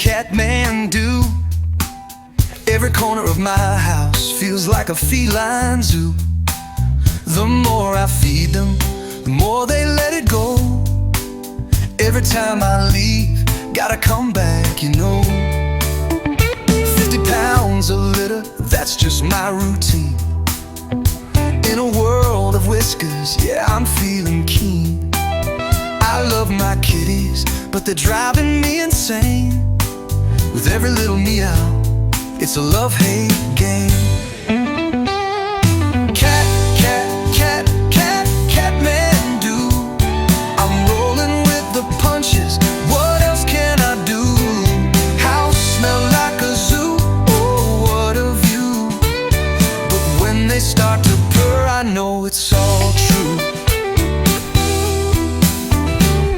Kathmandu. Every corner of my house feels like a feline zoo. The more I feed them, the more they let it go. Every time I leave, gotta come back, you know. 50 pounds a litter, that's just my routine. In a world of whiskers, yeah, I'm feeling keen. I love my kitties, but they're driving me insane. With every little meow, it's a love-hate game. Kathmandu. I'm rolling with the punches, what else can I do? House smell like a zoo, oh what a view. But when they start to purr, I know it's all true.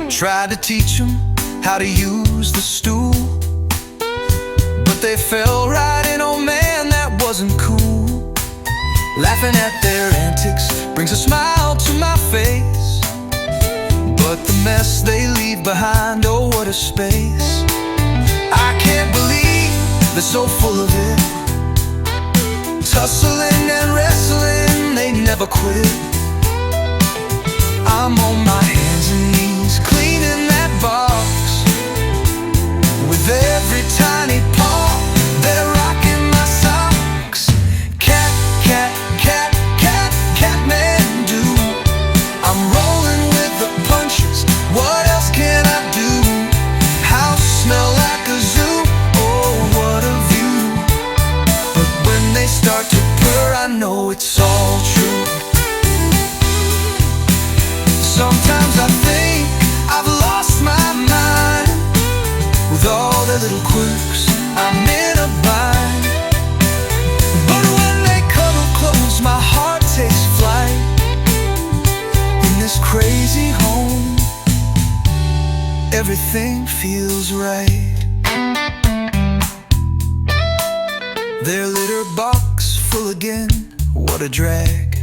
Tried to teach them how to use the stool, but they fell right in, oh man, that wasn't cool. Laughing at their antics brings a smile to my face, but the mess they leave behind, oh what a space. I can't believe they're so full of it. Tussling and wrestling, they never quit. I'm on my hands and knees cleaning that box. With every tiny paw, they're rocking my socks. Kathmandu. I'm rolling with the punches, what else can I do? House smell like a zoo, oh what a view. But when they start to purr, I know it's all true. Sometimes I think I've lost my mind. With all their little quirks, I'm in a bind. But when they cuddle close, my heart takes flight. In this crazy home, everything feels right. Their litter box full again, what a drag.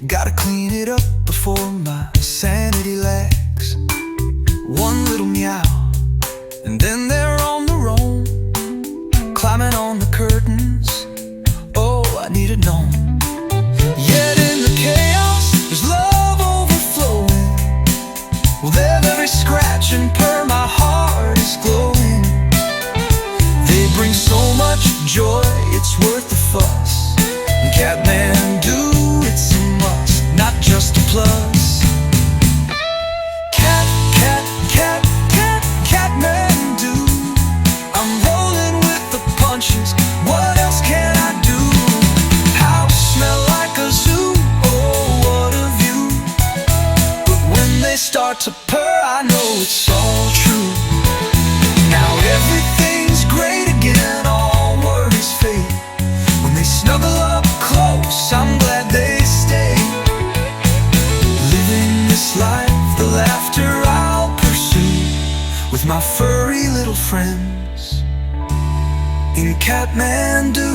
Gotta clean it up before my sanity lags. One little meow, and then they're on the roam, climbing on the curtains, oh I need it known. Yet in the chaos, there's love overflowing. With every scratch and purr, my heart is glowing. They bring so much joy, it's worth the fuss. And Kathmandu, it's a must, not just a plus. Kathmandu. I'm rolling with the punches, what else can I do? House smell like a zoo, oh what a view. But when they start to purr, I know it's all true. Now everything's great again, all worries fade. When they snuggle up close, I'm glad they stay. Living this life, the laughter I'll pursue with my furry little friends in Kathmandu.